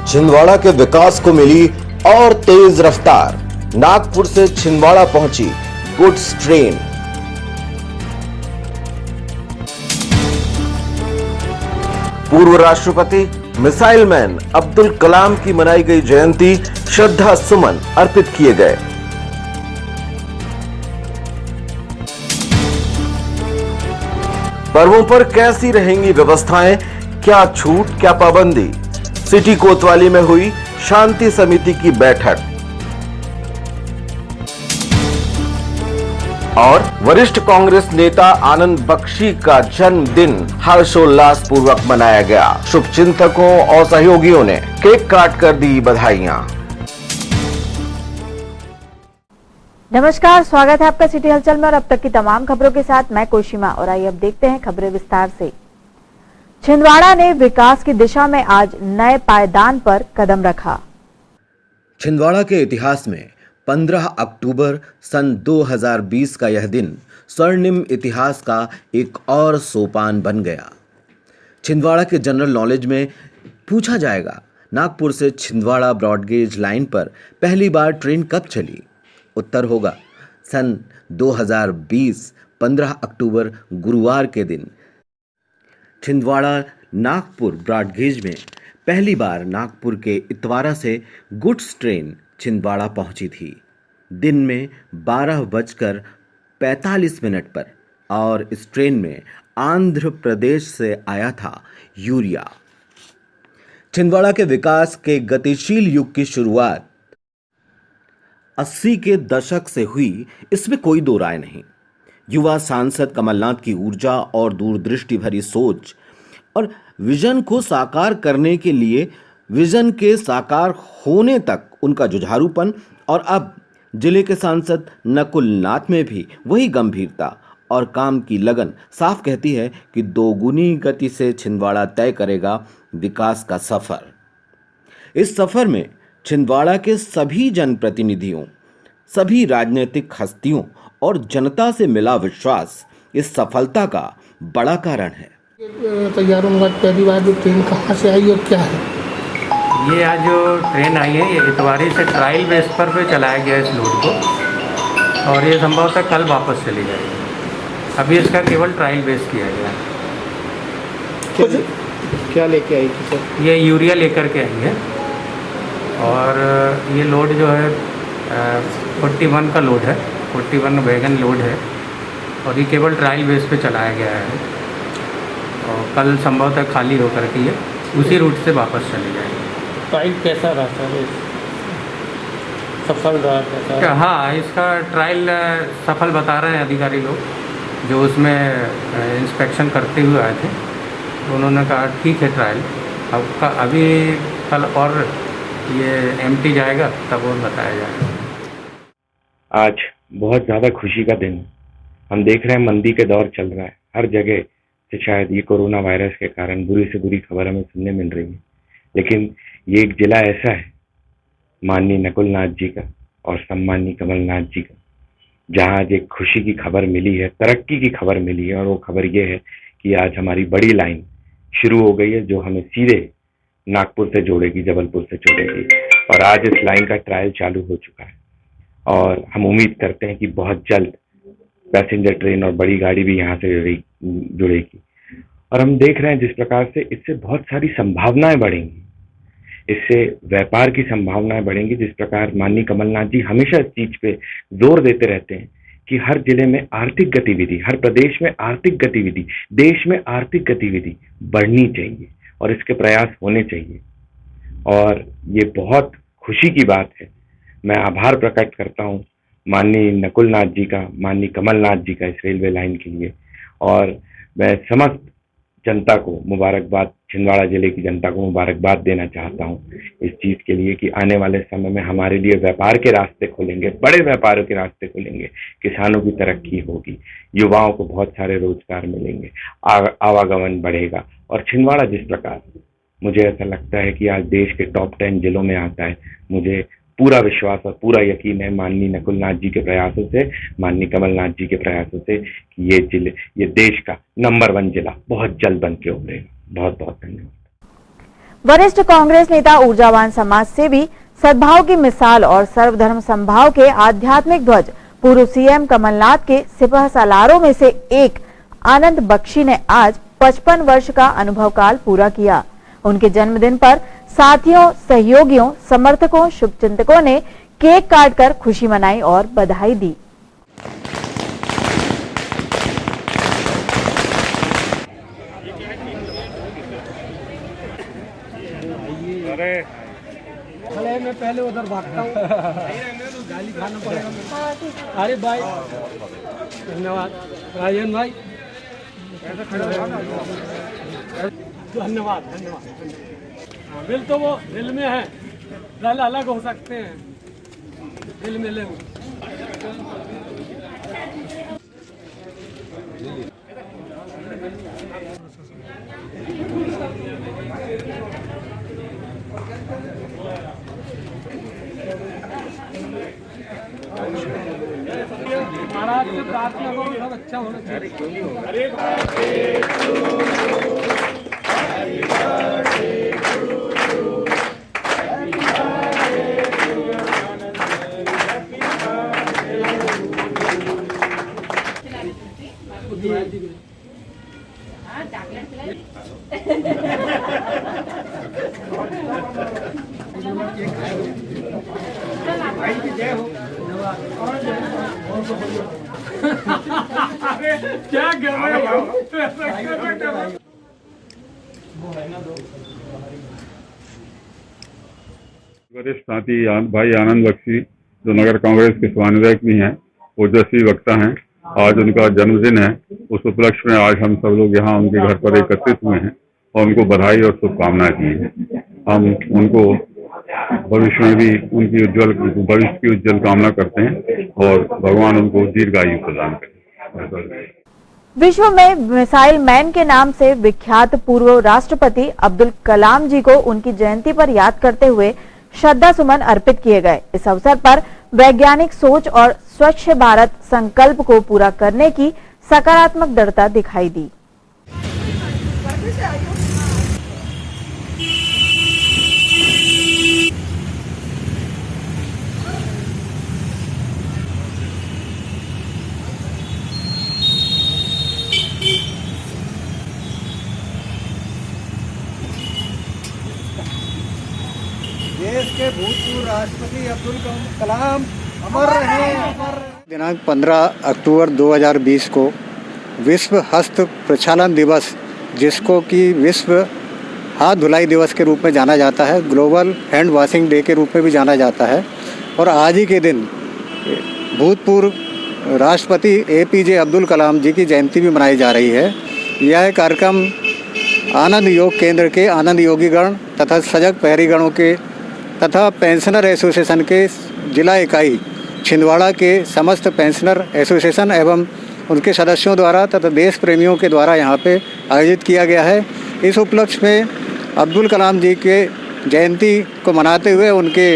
छिंदवाड़ा के विकास को मिली और तेज रफ्तार। नागपुर से छिंदवाड़ा पहुंची गुड्स ट्रेन। पूर्व राष्ट्रपति मिसाइल मैन अब्दुल कलाम की मनाई गई जयंती, श्रद्धा सुमन अर्पित किए गए। पर्वों पर कैसी रहेंगी व्यवस्थाएं, क्या छूट क्या पाबंदी। सिटी कोतवाली में हुई शांति समिति की बैठक और वरिष्ठ कांग्रेस नेता आनंद बख्शी का जन्मदिन हर्षोल्लास पूर्वक मनाया गया। शुभचिंतकों और सहयोगियों ने केक काट कर दी बधाइयां। नमस्कार, स्वागत है आपका सिटी हलचल में और अब तक की तमाम खबरों के साथ मैं कोशिमा। और आइए अब देखते हैं खबरें विस्तार से। छिंदवाड़ा ने विकास की दिशा में आज नए पायदान पर कदम रखा। छिंदवाड़ा के इतिहास में 15 अक्टूबर सन 2020 का यह दिन स्वर्णिम इतिहास का एक और सोपान बन गया। छिंदवाड़ा के जनरल नॉलेज में पूछा जाएगा, नागपुर से छिंदवाड़ा ब्रॉडगेज लाइन पर पहली बार ट्रेन कब चली? उत्तर होगा सन 2020 15 अक्टूबर गुरुवार के दिन छिंदवाड़ा नागपुर ब्रॉडगेज में पहली बार नागपुर के इतवारा से गुड्स ट्रेन छिंदवाड़ा पहुंची थी। दिन में 12:45 पर और इस ट्रेन में आंध्र प्रदेश से आया था यूरिया। छिंदवाड़ा के विकास के गतिशील युग की शुरुआत 80 के दशक से हुई, इसमें कोई दो राय नहीं। युवा सांसद कमलनाथ की ऊर्जा और दूरदृष्टि भरी सोच और विजन को साकार करने के लिए विजन के साकार होने तक उनका जुझारूपन, और अब जिले के सांसद नकुल नाथ में भी वही गंभीरता और काम की लगन साफ कहती है कि दोगुनी गति से छिंदवाड़ा तय करेगा विकास का सफर। इस सफर में छिंदवाड़ा के सभी जनप्रतिनिधियों, सभी राजनीतिक हस्तियों और जनता से मिला विश्वास इस सफलता का बड़ा कारण है। तैयार होने पहली बार जो ट्रेन कहाँ से आई और क्या है? ये आज जो ट्रेन आई है, ये इतवारी से ट्रायल बेस पर चलाया गया इस लोड को, और ये संभवतः कल वापस चली जाएगी। अभी इसका केवल ट्रायल बेस किया गया है। क्या लेके आई थी सर? ये यूरिया लेकर के आई है, और ये लोड जो है 41 का लोड है, 41 वैगन लोड है, और ये केवल ट्रायल बेस पे चलाया गया है, और कल संभवतः खाली होकर के ये उसी रूट से वापस चली जाएगी। ट्रायल कैसा रहा सर? सफल रहा कैसा? हाँ, इसका ट्रायल सफल बता रहे हैं अधिकारी लोग जो उसमें इंस्पेक्शन करते हुए आए थे। तो उन्होंने कहा ठीक है ट्रायल, अभी कल और ये एमटी जाएगा तब और बताया जाएगा। आज बहुत ज़्यादा खुशी का दिन। हम देख रहे हैं मंदी के दौर चल रहा है, हर जगह से शायद ये कोरोना वायरस के कारण बुरी से बुरी खबर हमें सुनने मिल रही है, लेकिन ये एक जिला ऐसा है माननीय नकुल नाथ जी का और सम्माननीय कमलनाथ जी का, जहाँ आज एक खुशी की खबर मिली है, तरक्की की खबर मिली है, और वो खबर ये है कि आज हमारी बड़ी लाइन शुरू हो गई है जो हमें सीधे नागपुर से जोड़ेगी, जबलपुर से जोड़ेगी, और आज इस लाइन का ट्रायल चालू हो चुका है। और हम उम्मीद करते हैं कि बहुत जल्द पैसेंजर ट्रेन और बड़ी गाड़ी भी यहाँ से जुड़ेगी। और हम देख रहे हैं जिस प्रकार से इससे बहुत सारी संभावनाएं बढ़ेंगी, इससे व्यापार की संभावनाएं बढ़ेंगी। जिस प्रकार माननीय कमलनाथ जी हमेशा इस चीज पे जोर देते रहते हैं कि हर जिले में आर्थिक गतिविधि, हर प्रदेश में आर्थिक गतिविधि, देश में आर्थिक गतिविधि बढ़नी चाहिए और इसके प्रयास होने चाहिए। और ये बहुत खुशी की बात है। मैं आभार प्रकट करता हूँ माननीय नकुल नाथ जी का, माननीय कमलनाथ जी का इस रेलवे लाइन के लिए, और मैं समस्त जनता को मुबारकबाद, छिंदवाड़ा जिले की जनता को मुबारकबाद देना चाहता हूँ इस चीज़ के लिए कि आने वाले समय में हमारे लिए व्यापार के रास्ते खुलेंगे, बड़े व्यापारों के रास्ते खुलेंगे, किसानों की तरक्की होगी, युवाओं को बहुत सारे रोजगार मिलेंगे, आवागमन बढ़ेगा। और छिंदवाड़ा जिस प्रकार, मुझे ऐसा लगता है कि आज देश के टॉप 10 जिलों में आता है। मुझे पूरा विश्वास और पूरा यकीन है माननीय नकुल नाथ जी के प्रयासों से, माननीय कमलनाथ जी के प्रयासों से कि ये देश का नंबर 1 जिला बहुत जल्द बन के उभरेगा। बहुत बहुत धन्यवाद। वरिष्ठ कांग्रेस नेता ऊर्जावान समाज सेवी, सद्भाव की मिसाल और सर्वधर्म समभाव के आध्यात्मिक ध्वज पूर्व सीएम कमलनाथ के सिपह सालारों में से एक आनंद बख्शी ने आज 55 वर्ष का अनुभव काल पूरा किया। उनके जन्मदिन पर साथियों, सहयोगियों, समर्थकों, शुभचिंतकों ने केक काटकर खुशी मनाई और बधाई दी। अरे मैं पहले उधर भागता हूँ, गाली खाना पड़ेगा। अरे भाई धन्यवाद राजन भाई, धन्यवाद धन्यवाद। दिल तो वो दिल में है, दिल अलग हो सकते हैं, दिल मिले हुए। महाराज से प्रार्थना करो सब अच्छा होना चाहिए। क्या वरिष्ठ साथी भाई आनंद बख्शी जो नगर कांग्रेस के समन्वयक भी हैं, ओजस्वी वक्ता हैं, आज उनका जन्मदिन है। उस उपलक्ष्य में आज हम सब लोग यहाँ उनके घर पर एकत्रित हुए हैं और उनको बधाई और शुभकामनाएं दी हैं। हम उनको भविष्य में भी उनकी भविष्य की उज्जवल कामना करते हैं और भगवान उनको दीर्घायु प्रदान करें। विश्व में मिसाइल मैन के नाम से विख्यात पूर्व राष्ट्रपति अब्दुल कलाम जी को उनकी जयंती पर याद करते हुए श्रद्धा सुमन अर्पित किए गए। इस अवसर पर वैज्ञानिक सोच और स्वच्छ भारत संकल्प को पूरा करने की सकारात्मक दृढ़ता दिखाई दी। देश के भूतपूर्व राष्ट्रपति अब्दुल कलाम अमर रहे। दिनांक 15 अक्टूबर 2020 को विश्व हस्त प्रक्षालन दिवस, जिसको कि विश्व हाथ धुलाई दिवस के रूप में जाना जाता है, ग्लोबल हैंड वॉशिंग डे के रूप में भी जाना जाता है। और आज ही के दिन भूतपूर्व राष्ट्रपति APJ अब्दुल कलाम जी की जयंती भी मनाई जा रही है। यह कार्यक्रम आनंद योग केंद्र के आनंद योगीगण तथा सजग पहरीगणों के तथा पेंशनर एसोसिएशन के जिला इकाई छिंदवाड़ा के समस्त पेंशनर एसोसिएशन एवं उनके सदस्यों द्वारा तथा देश प्रेमियों के द्वारा यहाँ पे आयोजित किया गया है। इस उपलक्ष्य में अब्दुल कलाम जी के जयंती को मनाते हुए उनके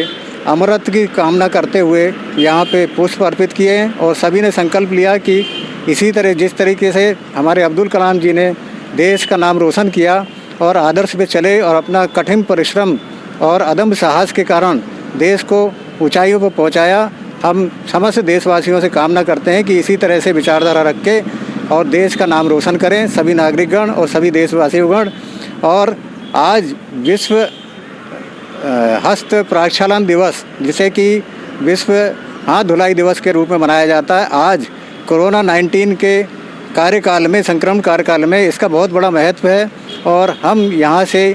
अमरत्व की कामना करते हुए यहाँ पे पुष्प अर्पित किए हैं और सभी ने संकल्प लिया कि इसी तरह जिस तरीके से हमारे अब्दुल कलाम जी ने देश का नाम रोशन किया और आदर्श पे चले और अपना कठिन परिश्रम और अदम्य साहस के कारण देश को ऊंचाइयों पर पहुंचाया, हम समस्त देशवासियों से कामना करते हैं कि इसी तरह से विचारधारा रख के और देश का नाम रोशन करें सभी नागरिकगण और सभी देशवासीगण। और आज विश्व हस्त प्रक्षालन दिवस, जिसे कि विश्व हाथ धुलाई दिवस के रूप में मनाया जाता है, आज कोरोना 19 के कार्यकाल में, संक्रमण कार्यकाल में इसका बहुत बड़ा महत्व है। और हम यहाँ से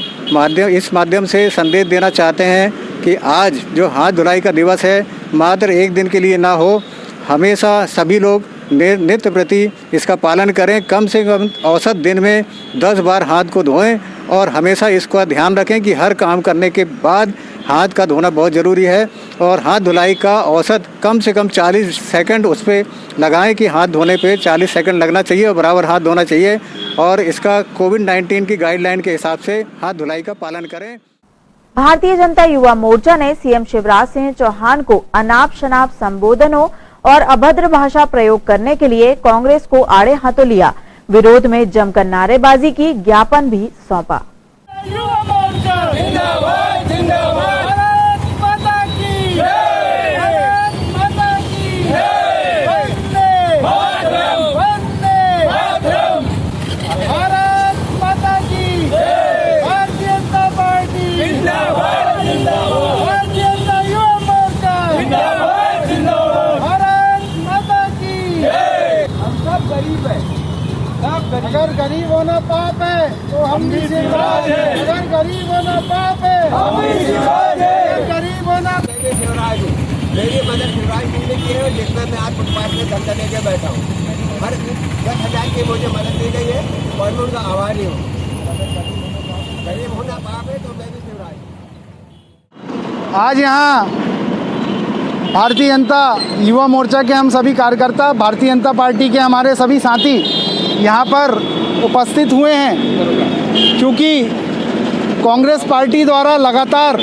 इस माध्यम से संदेश देना चाहते हैं कि आज जो हाथ धुलाई का दिवस है मात्र एक दिन के लिए ना हो, हमेशा सभी लोग नित्य प्रति इसका पालन करें। कम से कम औसत दिन में 10 बार हाथ को धोएं और हमेशा इसका ध्यान रखें कि हर काम करने के बाद हाथ का धोना बहुत ज़रूरी है। और हाथ धुलाई का औसत कम से कम 40 सेकंड उस पर लगाएं कि हाथ धोने पे 40 सेकंड लगना चाहिए और बराबर हाथ धोना चाहिए। और इसका कोविड-19 की गाइडलाइन के हिसाब से हाथ धुलाई का पालन करें। भारतीय जनता युवा मोर्चा ने सीएम शिवराज सिंह चौहान को अनाप शनाप संबोधनों और अभद्र भाषा प्रयोग करने के लिए कांग्रेस को आड़े हाथों लिया। विरोध में जमकर नारेबाजी की, ज्ञापन भी सौंपा। हम भी शिवराज है, अगर गरीब होना पाप है, हम भी शिवराज है, गरीब होना शिवराज हूँ। मेरी मदद शिवराज सिंह ने की है, जिसमें मैं आज फुटपाथ में धंधा लेके बैठा हूँ। हर 10,000 की मुझे मदद दी गई है और मैं उनका आभारी हूँ। गरीब होना पाप है तो मैं भी शिवराज हूँ। आज यहाँ भारतीय जनता युवा मोर्चा के हम सभी कार्यकर्ता, भारतीय जनता पार्टी के हमारे सभी साथी यहाँ पर उपस्थित हुए हैं, क्योंकि कांग्रेस पार्टी द्वारा लगातार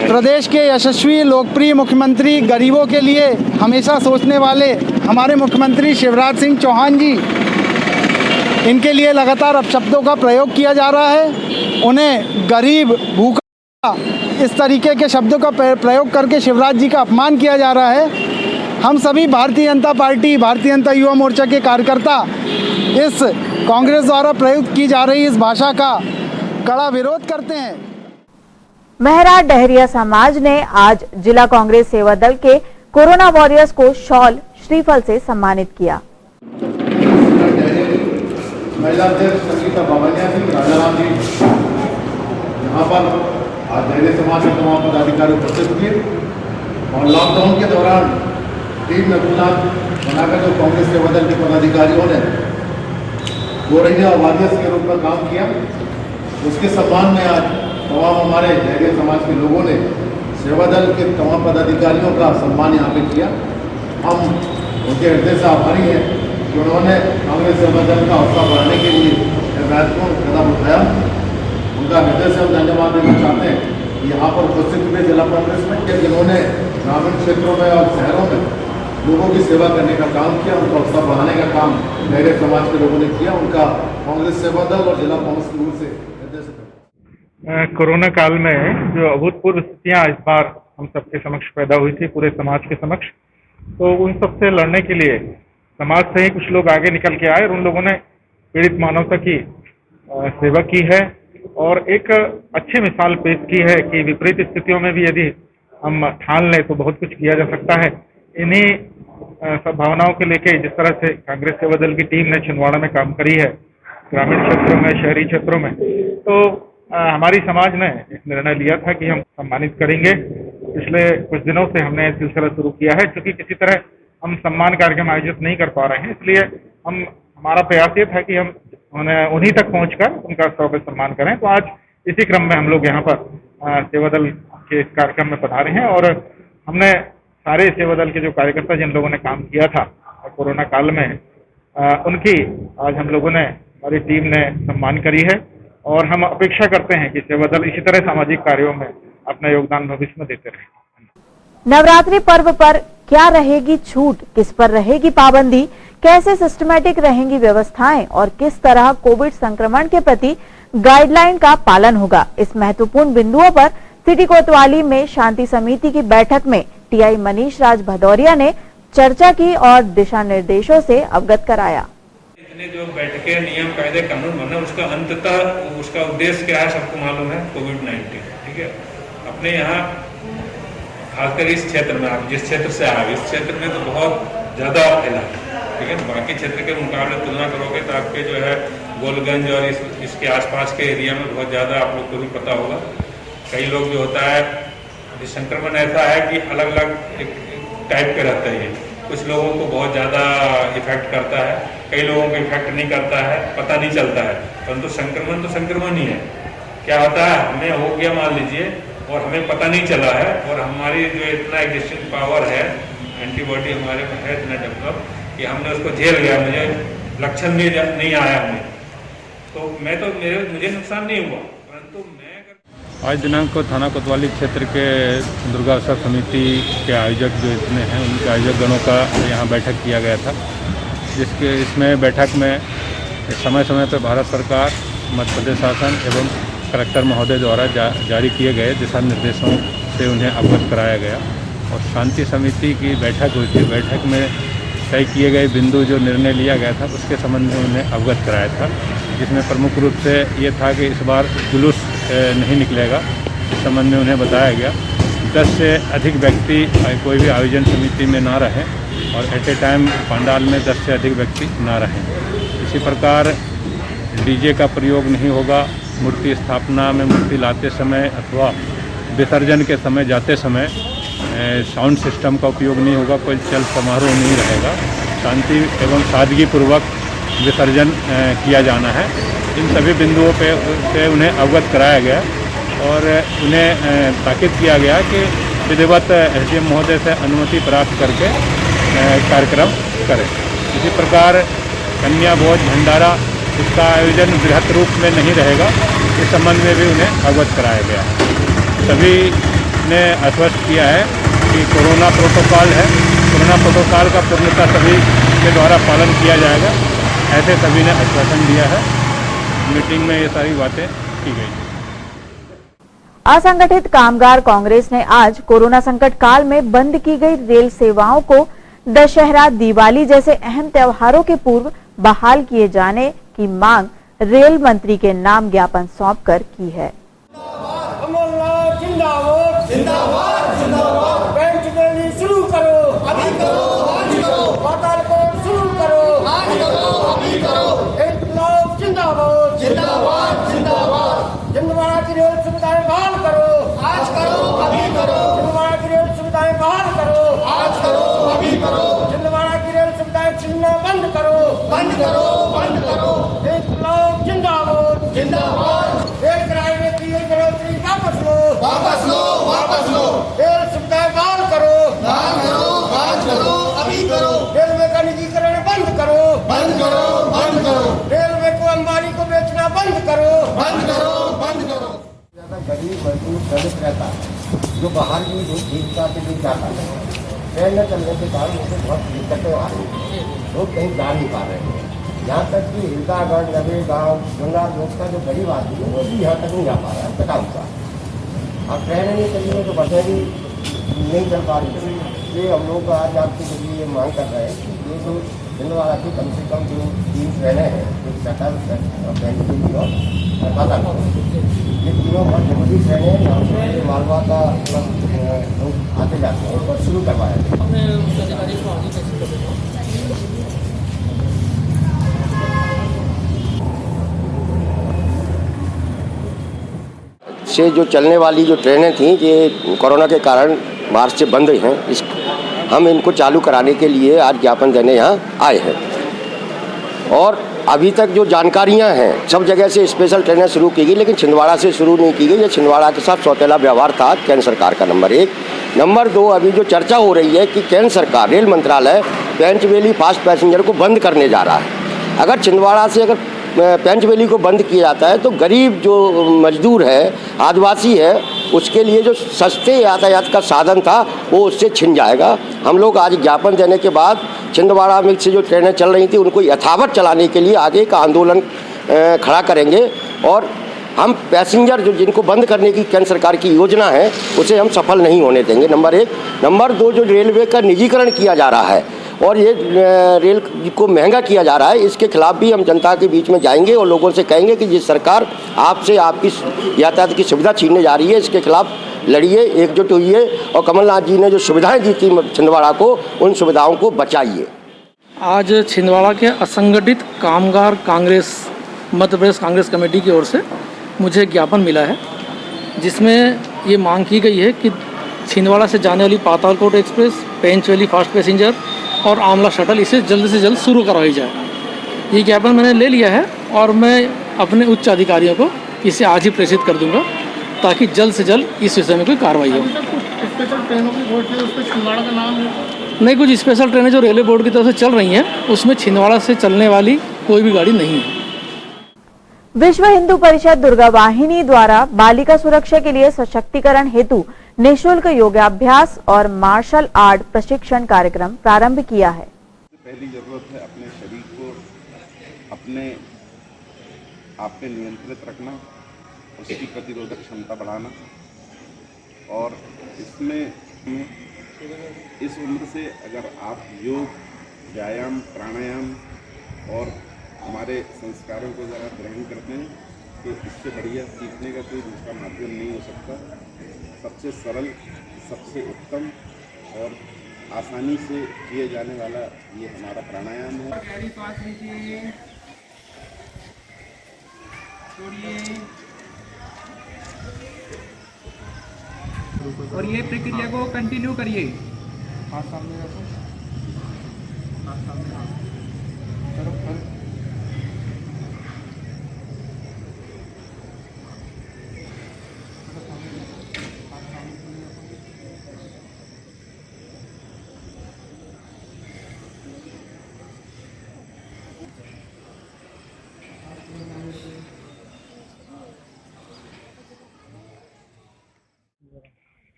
प्रदेश के यशस्वी लोकप्रिय मुख्यमंत्री, गरीबों के लिए हमेशा सोचने वाले हमारे मुख्यमंत्री शिवराज सिंह चौहान जी, इनके लिए लगातार अपशब्दों का प्रयोग किया जा रहा है। उन्हें गरीब, भूखा, इस तरीके के शब्दों का प्रयोग करके शिवराज जी का अपमान किया जा रहा है। हम सभी भारतीय जनता पार्टी, भारतीय जनता युवा मोर्चा के कार्यकर्ता इस कांग्रेस द्वारा प्रयुक्त की जा रही इस भाषा का कड़ा विरोध करते हैं। मेहरा डहरिया समाज ने आज जिला कांग्रेस सेवा दल के कोरोना वॉरियर्स को शॉल, श्रीफल से सम्मानित किया। महिला अध्यक्ष संगीता बावनिया जी, राजाराम जी, यहाँ पर आज डहरिया समाज के तमाम पदाधिकारी उपस्थित हुए और लॉकडाउन के दौरान टीम नकुलनाथ बनाकर जो कांग्रेस सेवा दल के पदाधिकारियों ने गोरैया वॉरियर्स के रूप में काम किया, उसके सम्मान में आज तमाम हमारे डहरिया समाज के लोगों ने सेवा दल के तमाम पदाधिकारियों का सम्मान यहाँ पे किया। हम उनके हृदय से आभारी हैं कि उन्होंने कांग्रेस सेवा दल का हौसला बढ़ाने के लिए महत्वपूर्ण कदम उठाया। उनका हृदय से हम धन्यवाद देना चाहते हैं कि यहाँ पर उपस्थित हुए जिला कांग्रेस में कि जिन्होंने ग्रामीण क्षेत्रों में और शहरों में लोगों की सेवा करने का काम किया, उनका हौसला बढ़ाने का काम डहरिया समाज के लोगों ने किया। उनका कांग्रेस सेवा दल और जिला कांग्रेस की ओर से कोरोना काल में जो अभूतपूर्व स्थितियाँ इस बार हम सबके समक्ष पैदा हुई थी, पूरे समाज के समक्ष, तो उन सब से लड़ने के लिए समाज से ही कुछ लोग आगे निकल के आए और उन लोगों ने पीड़ित मानवता की सेवा की है और एक अच्छी मिसाल पेश की है कि विपरीत स्थितियों में भी यदि हम ठान लें तो बहुत कुछ किया जा सकता है। इन्हीं सब भावनाओं के लेके जिस तरह से कांग्रेस सेवा दल की टीम ने छिंदवाड़ा में काम करी है, ग्रामीण क्षेत्रों में, शहरी क्षेत्रों में, तो हमारी समाज ने एक निर्णय लिया था कि हम सम्मानित करेंगे। पिछले कुछ दिनों से हमने सिलसिला शुरू किया है, क्योंकि किसी तरह हम सम्मान कार्यक्रम आयोजित नहीं कर पा रहे हैं, इसलिए हमारा प्रयास ये था कि हम उन्हीं तक पहुंचकर उनका स्वागत सम्मान करें। तो आज इसी क्रम में हम लोग यहाँ पर सेवा दल के इस कार्यक्रम में पधारे हैं और हमने सारे सेवा दल के जो कार्यकर्ता जिन लोगों ने काम किया था कोरोना काल में, उनकी आज हम लोगों ने, हमारी टीम ने सम्मान करी है और हम अपेक्षा करते हैं कि सेवा दल इसी तरह सामाजिक कार्यों में अपना योगदान भविष्य में देते रहें। नवरात्रि पर्व पर क्या रहेगी छूट, किस पर रहेगी पाबंदी, कैसे सिस्टमैटिक रहेंगी व्यवस्थाएं और किस तरह कोविड संक्रमण के प्रति गाइडलाइन का पालन होगा, इस महत्वपूर्ण बिंदुओं पर सिटी कोतवाली में शांति समिति की बैठक में टीआई मनीष राज भदौरिया ने चर्चा की और दिशा निर्देशों से अवगत कराया। इतने जो बैठकें, नियम, कायदे, कानून बना, उसका अंततः उसका उद्देश्य क्या है सबको मालूम है, कोविड-19। ठीक है, अपने यहाँ खासकर इस क्षेत्र में, आप जिस क्षेत्र से आए, इस क्षेत्र में तो बहुत ज़्यादा फैला है। ठीक है, बाकी क्षेत्र के मुकाबले तुलना करोगे तो आपके जो है गोलगंज और इसके आसपास के एरिया में बहुत ज़्यादा आप लोग को भी पता होगा। कई लोग जो होता है, संक्रमण ऐसा है कि अलग अलग टाइप के रहते हैं। कुछ लोगों को बहुत ज़्यादा इफेक्ट करता है, कई लोगों को इफेक्ट नहीं करता है, पता नहीं चलता है, परंतु संक्रमण तो संक्रमण ही है। क्या होता है, हमें हो गया मान लीजिए और हमें पता नहीं चला है और हमारी जो इतना एग्जिस्टिंग पावर है, एंटीबॉडी हमारे में है इतना डेवलप कि हमने उसको झेल गया, मुझे लक्षण नहीं आया हमें, तो मुझे नुकसान नहीं हुआ। परंतु आज दिनांक को थाना कोतवाली क्षेत्र के दुर्गा उत्सव समिति के आयोजक जो इसमें हैं, उनके आयोजक गणों का यहाँ बैठक किया गया था, इसमें बैठक में समय समय पर भारत सरकार, मध्य प्रदेश शासन एवं कलेक्टर महोदय द्वारा जारी किए गए दिशा निर्देशों से उन्हें अवगत कराया गया और शांति समिति की बैठक हुई थी। बैठक में तय किए गए बिंदु जो निर्णय लिया गया था उसके संबंध में उन्हें अवगत कराया था, जिसमें प्रमुख रूप से ये था कि इस बार जुलूस नहीं निकलेगा। इस संबंध में उन्हें बताया गया 10 से अधिक व्यक्ति कोई भी आयोजन समिति में ना रहें और एट ए टाइम पंडाल में 10 से अधिक व्यक्ति ना रहें। इसी प्रकार डीजे का प्रयोग नहीं होगा। मूर्ति स्थापना में मूर्ति लाते समय अथवा विसर्जन के समय जाते समय साउंड सिस्टम का उपयोग नहीं होगा। कोई चल समारोह नहीं रहेगा। शांति एवं सादगीपूर्वक विसर्जन किया जाना है। इन सभी बिंदुओं पे उन्हें अवगत कराया गया और उन्हें ताकीद किया गया कि विधिवत एसडीएम महोदय से अनुमति प्राप्त करके कार्यक्रम करें। इसी प्रकार कन्या भोज भंडारा इसका आयोजन बृहत रूप में नहीं रहेगा। इस संबंध में भी उन्हें अवगत कराया गया। सभी ने आश्वस्त किया है कि कोरोना प्रोटोकॉल है, कोरोना प्रोटोकॉल का पूर्णतः सभी के द्वारा पालन किया जाएगा, ऐसे सभी ने आश्वासन दिया है। मीटिंग में ये सारी बातें की गई। असंगठित कामगार कांग्रेस ने आज कोरोना संकट काल में बंद की गई रेल सेवाओं को दशहरा, दिवाली जैसे अहम त्योहारों के पूर्व बहाल किए जाने की मांग रेल मंत्री के नाम ज्ञापन सौंपकर की है। शुरू करो, अभी करो, आज करो, हड़ताल को शुरू करो, आज करो, अभी करो। इंकलाब जिंदाबाद, जिंदाबाद, जिंदाबाद। छिंदवाड़ा की रेल सुविधाएं बहाल करो, आज करो, अभी करो। छिंदवाड़ा की रेल सुविधाएं बहाल करो, आज करो, अभी करो। छिंदवाड़ा की रेल सुविधाएं छीनना बंद करो, बंद करो, बंद करो। इंकलाब जिंदाबाद, जिंदाबाद। रेल किराए में की गई बढ़ोतरी वापस लो, वापस लो, वापस लो। रेल सुविधाएं बहाल करो, बहाल करो, आज करो, अभी करो। रेलवे का निजीकरण बंद करो, बंद करो, बंद करो। रेलवे को अंबानी को बेचना बंद करो, बंद करो, बंद करो। ज्यादा गरीब मजदूर दलित रहता है, जो बाहर की जीविका के लिए जाता है, ट्रेन न चलने के कारण उसे बहुत दिक्कतें आ रही हैं। लोग कहीं जा नहीं पा रहे हैं। यहाँ तक कि हिलदागढ़, नवेगांव, गंगा लोग का जो गरीब आदमी है वो भी यहाँ तक नहीं जा पा रहा है, कटा हुआ। अब ट्रेनें नहीं चली है तो बसें भी नहीं चल पा रही। ये हम लोग आज आपके जरिए ये मांग कर रहे हैं कि ये जो छिंदवाड़ा की कम से कम जो 3 ट्रेनें हैं, एक शटल, बेंचली और बादल, ये तीनों बहुत जरूरी ट्रेनें हैं। यहाँ से मालवा का लोग आते जाते हैं और शुरू करवाया से जो चलने वाली जो ट्रेनें थीं ये कोरोना के कारण मार्च से बंद हैं। हम इनको चालू कराने के लिए आज ज्ञापन देने यहाँ आए हैं। और अभी तक जो जानकारियाँ हैं, सब जगह से स्पेशल ट्रेनें शुरू की गई, लेकिन छिंदवाड़ा से शुरू नहीं की गई। ये छिंदवाड़ा के साथ सौतेला व्यवहार था केंद्र सरकार का। नंबर 1। नंबर 2, अभी जो चर्चा हो रही है कि केंद्र सरकार, रेल मंत्रालय पेंचवेली फास्ट पैसेंजर को बंद करने जा रहा है। अगर छिंदवाड़ा से अगर पेंचवेली को बंद किया जाता है तो गरीब जो मजदूर है, आदिवासी है, उसके लिए जो सस्ते यातायात का साधन था वो उससे छिन जाएगा। हम लोग आज ज्ञापन देने के बाद छिंदवाड़ा में से जो ट्रेनें चल रही थी उनको यथावत चलाने के लिए आगे का आंदोलन खड़ा करेंगे। और हम पैसेंजर जो जिनको बंद करने की केंद्र सरकार की योजना है उसे हम सफल नहीं होने देंगे। नंबर 1। नंबर 2, जो रेलवे का निजीकरण किया जा रहा है और ये रेल को महंगा किया जा रहा है, इसके खिलाफ भी हम जनता के बीच में जाएंगे और लोगों से कहेंगे कि ये सरकार आपसे आपकी यातायात की सुविधा छीनने जा रही है, इसके खिलाफ लड़िए, एकजुट होइए और कमलनाथ जी ने जो सुविधाएं दी थी छिंदवाड़ा को, उन सुविधाओं को बचाइए। आज छिंदवाड़ा के असंगठित कामगार कांग्रेस, मध्य प्रदेश कांग्रेस कमेटी की ओर से मुझे ज्ञापन मिला है, जिसमें ये मांग की गई है कि छिंदवाड़ा से जाने वाली Patalkot express, Pench Valley fast passenger और आमला शटल इसे जल्द से जल्द शुरू करवाई जाए। ये ज्ञापन मैंने ले लिया है और मैं अपने उच्च अधिकारियों को इसे आज ही प्रेषित कर दूंगा ताकि जल्द से जल्द इस विषय में कोई कार्रवाई हो। स्पेशल ट्रेनों की घोषणा है, उस पर छिंदवाड़ा का नाम है? नहीं, कुछ स्पेशल ट्रेनें जो रेलवे बोर्ड की तरफ से चल रही हैं उसमें छिंदवाड़ा से चलने वाली कोई भी गाड़ी नहीं है। विश्व हिंदू परिषद दुर्गा वाहिनी द्वारा बालिका सुरक्षा के लिए सशक्तिकरण हेतु निःशुल्क योगाभ्यास और मार्शल आर्ट प्रशिक्षण कार्यक्रम प्रारंभ किया है। पहली जरूरत है अपने शरीर को अपने आप पे नियंत्रित रखना, उसकी प्रतिरोधक क्षमता बढ़ाना। और इसमें इस उम्र से अगर आप योग, व्यायाम, प्राणायाम और हमारे संस्कारों को ज़रा ग्रहण करते हैं तो इससे बढ़िया सीखने का कोई दूसरा माध्यम नहीं हो सकता। सबसे सरल, सबसे उत्तम और आसानी से किए जाने वाला ये हमारा प्राणायाम है। और ये प्रक्रिया को कंटिन्यू करिए। हाथ सामने रखो, हाथ सामने करो, करो।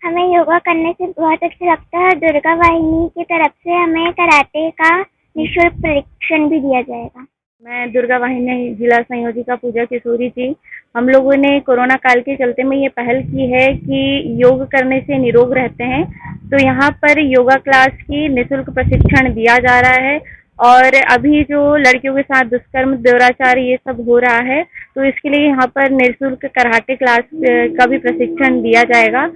हमें योगा करने से बहुत अच्छा लगता है। दुर्गा वाहिनी की तरफ से हमें कराटे का निःशुल्क प्रशिक्षण भी दिया जाएगा। मैं दुर्गा वाहिनी जिला संयोजिका पूजा किशोरी जी। हम लोगों ने कोरोना काल के चलते में ये पहल की है कि योग करने से निरोग रहते हैं, तो यहाँ पर योगा क्लास की निःशुल्क प्रशिक्षण दिया जा रहा है। और अभी जो लड़कियों के साथ दुष्कर्म, दुराचार ये सब हो रहा है, तो इसके लिए यहाँ पर निःशुल्क कराटे क्लास का भी प्रशिक्षण दिया जाएगा।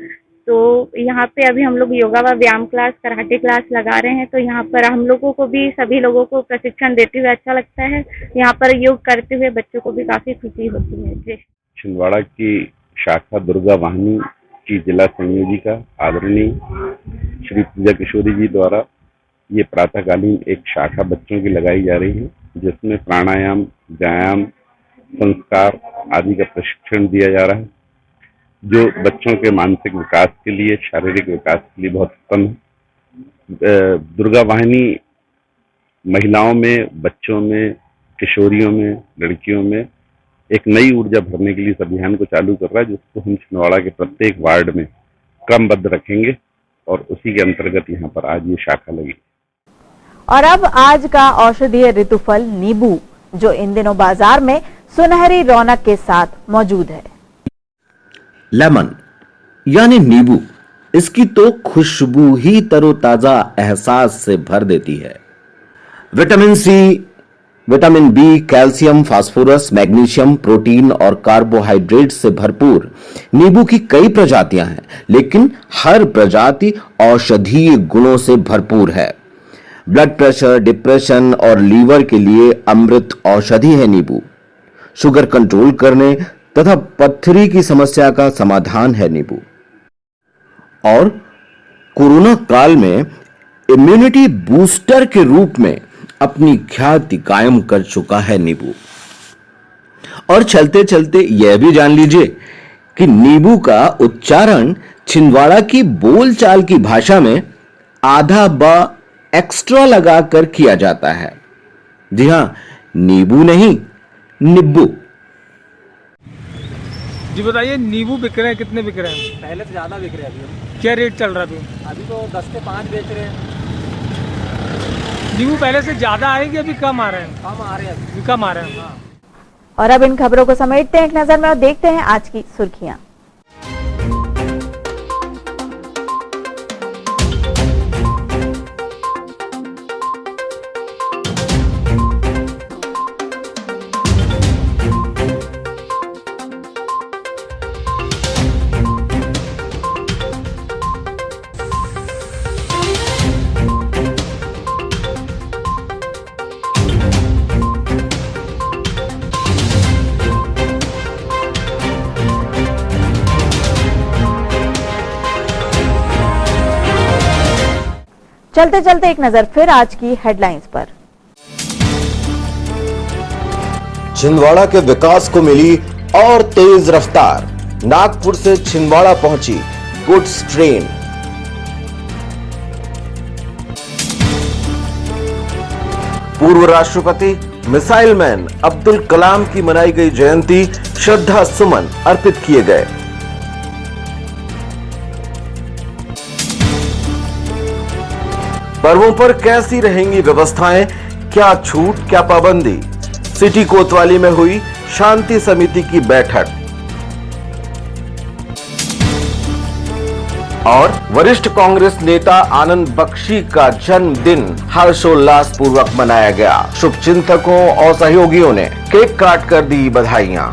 तो यहाँ पे अभी हम लोग योगा व व्यायाम क्लास, कराटे क्लास लगा रहे हैं। तो यहाँ पर हम लोगों को भी, सभी लोगों को प्रशिक्षण देते हुए अच्छा लगता है। यहाँ पर योग करते हुए बच्चों को भी काफी खुशी होती है। जी। छिंदवाड़ा की शाखा दुर्गा वाहिनी की जिला संयोजिका आदरणीय श्री पूजा किशोरी जी द्वारा ये प्रातःकालीन एक शाखा बच्चों की लगाई जा रही है, जिसमें प्राणायाम, व्यायाम, संस्कार आदि का प्रशिक्षण दिया जा रहा है, जो बच्चों के मानसिक विकास के लिए, शारीरिक विकास के लिए बहुत उत्तम है। दुर्गा वाहिनी महिलाओं में, बच्चों में, किशोरियों में, लड़कियों में एक नई ऊर्जा भरने के लिए इस अभियान को चालू कर रहा है, जिसको हम छिंदवाड़ा के प्रत्येक वार्ड में क्रमबद्ध रखेंगे और उसी के अंतर्गत यहाँ पर आज ये शाखा लगी। और अब आज का औषधीय ऋतुफल नींबू, जो इन दिनों बाजार में सुनहरी रौनक के साथ मौजूद है। लेमन यानी नींबू, इसकी तो खुशबू ही तरोताजा एहसास से भर देती है। Vitamin C, vitamin B, calcium, phosphorus, magnesium, protein और कार्बोहाइड्रेट से भरपूर नींबू की कई प्रजातियां हैं, लेकिन हर प्रजाति औषधीय गुणों से भरपूर है। ब्लड प्रेशर, डिप्रेशन और लीवर के लिए अमृत औषधि है नींबू। शुगर कंट्रोल करने तथा पथरी की समस्या का समाधान है नींबू। और कोरोना काल में इम्यूनिटी बूस्टर के रूप में अपनी ख्याति कायम कर चुका है नींबू। और चलते चलते यह भी जान लीजिए कि नींबू का उच्चारण छिंदवाड़ा की बोलचाल की भाषा में आधा ब एक्स्ट्रा लगाकर किया जाता है। जी हां, नींबू नहीं, निब्बू। जी बताइए, नींबू बिक रहे हैं, कितने बिक रहे हैं? पहले से ज़्यादा बिक रहे हैं अभी। क्या रेट चल रहा है अभी? तो 10 से 5 बेच रहे हैं। नींबू पहले से ज़्यादा आए कि अभी कम आ रहे हैं? कम आ रहे हैं अभी। कम आ रहे हैं। हाँ। और अब इन खबरों को समेटते हैं एक नजर में और देखते हैं आज की सुर्खियां। चलते चलते एक नजर फिर आज की हेडलाइंस पर। छिंदवाड़ा के विकास को मिली और तेज रफ्तार। नागपुर से छिंदवाड़ा पहुंची गुड्स ट्रेन। पूर्व राष्ट्रपति मिसाइल मैन अब्दुल कलाम की मनाई गई जयंती, श्रद्धा सुमन अर्पित किए गए। पर्वों पर कैसी रहेंगी व्यवस्थाएं, क्या छूट क्या पाबंदी? सिटी कोतवाली में हुई शांति समिति की बैठक। और वरिष्ठ कांग्रेस नेता आनंद बख्शी का जन्मदिन हर्षोल्लास पूर्वक मनाया गया। शुभचिंतकों और सहयोगियों ने केक काट कर दी बधाइयां।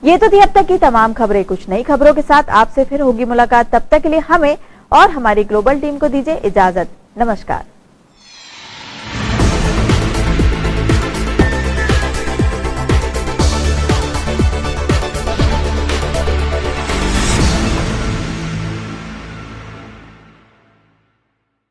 ये तो थी अब तक की तमाम खबरें। कुछ नई खबरों के साथ आपसे फिर होगी मुलाकात। तब तक के लिए हमें और हमारी ग्लोबल टीम को दीजिए इजाजत। नमस्कार।